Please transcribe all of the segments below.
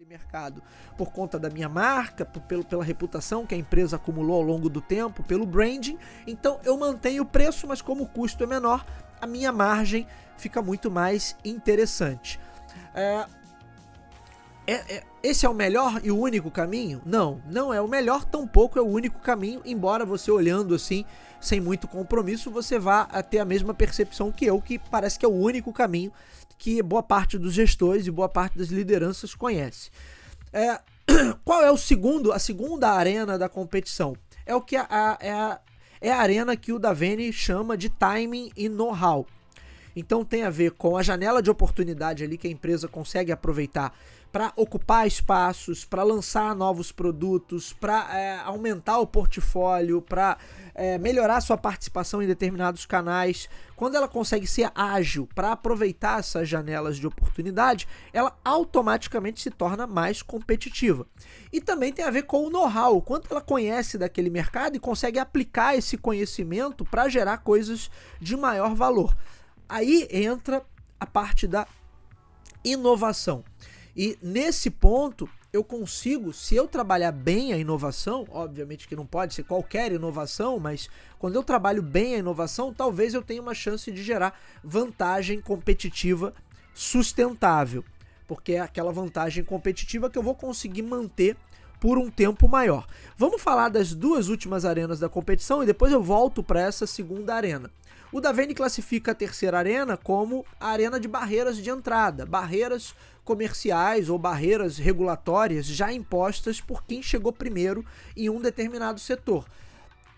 mercado por conta da minha marca, pela reputação que a empresa acumulou ao longo do tempo, pelo branding. Então eu mantenho o preço, mas como o custo é menor, a minha margem fica muito mais interessante. Esse é o melhor e o único caminho? Não, não é o melhor, tampouco é o único caminho, embora você olhando assim, sem muito compromisso, você vá ter a mesma percepção que eu, que parece que é o único caminho que boa parte dos gestores e boa parte das lideranças conhece. Qual é a segunda arena da competição? É o que é a arena que o Daveni chama de timing e know-how. Então tem a ver com a janela de oportunidade ali que a empresa consegue aproveitar para ocupar espaços, para lançar novos produtos, para aumentar o portfólio, para melhorar sua participação em determinados canais. Quando ela consegue ser ágil para aproveitar essas janelas de oportunidade, ela automaticamente se torna mais competitiva. E também tem a ver com o know-how, quanto ela conhece daquele mercado e consegue aplicar esse conhecimento para gerar coisas de maior valor. Aí entra a parte da inovação. E nesse ponto eu consigo, se eu trabalhar bem a inovação, obviamente que não pode ser qualquer inovação, mas quando eu trabalho bem a inovação, talvez eu tenha uma chance de gerar vantagem competitiva sustentável, porque é aquela vantagem competitiva que eu vou conseguir manter por um tempo maior. Vamos falar das duas últimas arenas da competição e depois eu volto para essa segunda arena. O Daveni classifica a terceira arena como a arena de barreiras de entrada, barreiras comerciais ou barreiras regulatórias já impostas por quem chegou primeiro em um determinado setor.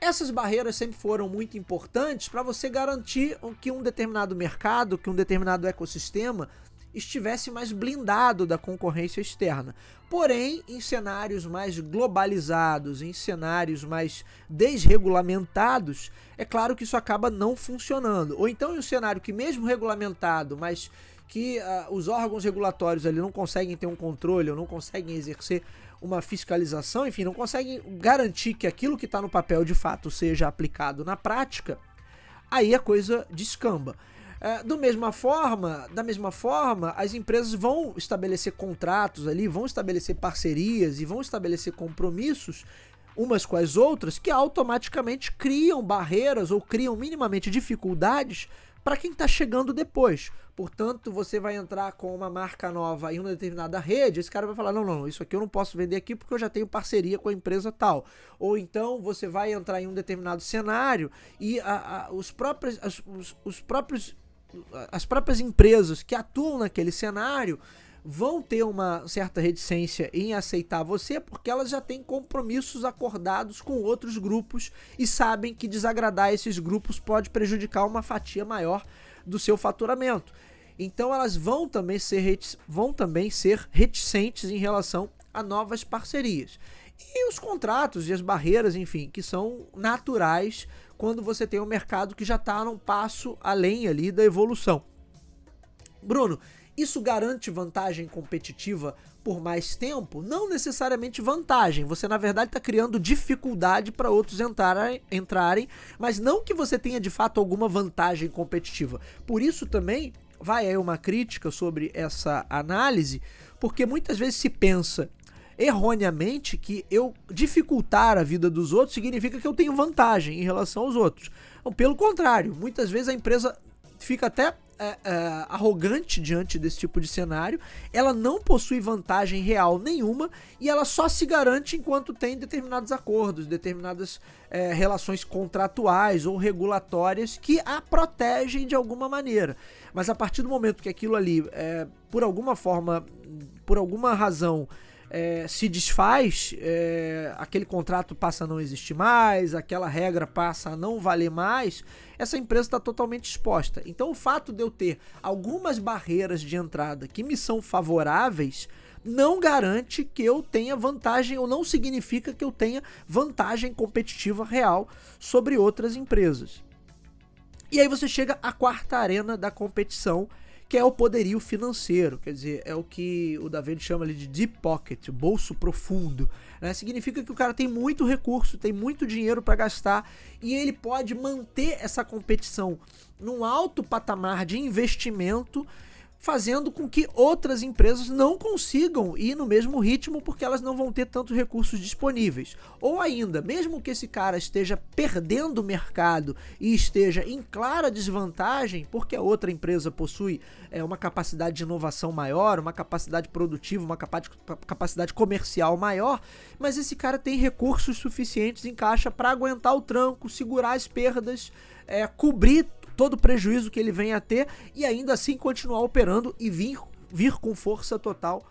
Essas barreiras sempre foram muito importantes para você garantir que um determinado mercado, que um determinado ecossistema estivesse mais blindado da concorrência externa. Porém, em cenários mais globalizados, em cenários mais desregulamentados, é claro que isso acaba não funcionando. Ou então em um cenário que mesmo regulamentado, mas que os órgãos regulatórios ali não conseguem ter um controle ou não conseguem exercer uma fiscalização, enfim, não conseguem garantir que aquilo que está no papel de fato seja aplicado na prática, aí a coisa descamba. Da mesma forma, as empresas vão estabelecer contratos ali, vão estabelecer parcerias e vão estabelecer compromissos umas com as outras que automaticamente criam barreiras ou criam minimamente dificuldades para quem está chegando depois. Portanto, você vai entrar com uma marca nova em uma determinada rede, esse cara vai falar, não, isso aqui eu não posso vender aqui porque eu já tenho parceria com a empresa tal. Ou então você vai entrar em um determinado cenário e as próprias empresas que atuam naquele cenário vão ter uma certa reticência em aceitar você porque elas já têm compromissos acordados com outros grupos e sabem que desagradar esses grupos pode prejudicar uma fatia maior do seu faturamento. Então elas vão também ser reticentes em relação a novas parcerias. E os contratos e as barreiras, enfim, que são naturais quando você tem um mercado que já está num passo além ali da evolução. Bruno, isso garante vantagem competitiva por mais tempo? Não necessariamente vantagem. Você, na verdade, está criando dificuldade para outros entrarem, mas não que você tenha, de fato, alguma vantagem competitiva. Por isso também vai aí uma crítica sobre essa análise, porque muitas vezes se pensa erroneamente que eu dificultar a vida dos outros significa que eu tenho vantagem em relação aos outros. Então, pelo contrário, muitas vezes a empresa fica até arrogante diante desse tipo de cenário, ela não possui vantagem real nenhuma e ela só se garante enquanto tem determinados acordos, determinadas relações contratuais ou regulatórias que a protegem de alguma maneira. Mas a partir do momento que aquilo ali, por alguma forma, por alguma razão, se desfaz, aquele contrato passa a não existir mais, aquela regra passa a não valer mais, essa empresa está totalmente exposta. Então o fato de eu ter algumas barreiras de entrada que me são favoráveis não garante que eu tenha vantagem ou não significa que eu tenha vantagem competitiva real sobre outras empresas. E aí você chega à quarta arena da competição, que é o poderio financeiro, quer dizer, é o que o Daveni chama ali de deep pocket, bolso profundo, né? Significa que o cara tem muito recurso, tem muito dinheiro para gastar e ele pode manter essa competição num alto patamar de investimento fazendo com que outras empresas não consigam ir no mesmo ritmo porque elas não vão ter tantos recursos disponíveis. Ou ainda, mesmo que esse cara esteja perdendo o mercado e esteja em clara desvantagem porque a outra empresa possui uma capacidade de inovação maior, uma capacidade produtiva, uma capacidade comercial maior, mas esse cara tem recursos suficientes em caixa para aguentar o tranco, segurar as perdas, cobrir todo o prejuízo que ele venha a ter e ainda assim continuar operando e vir com força total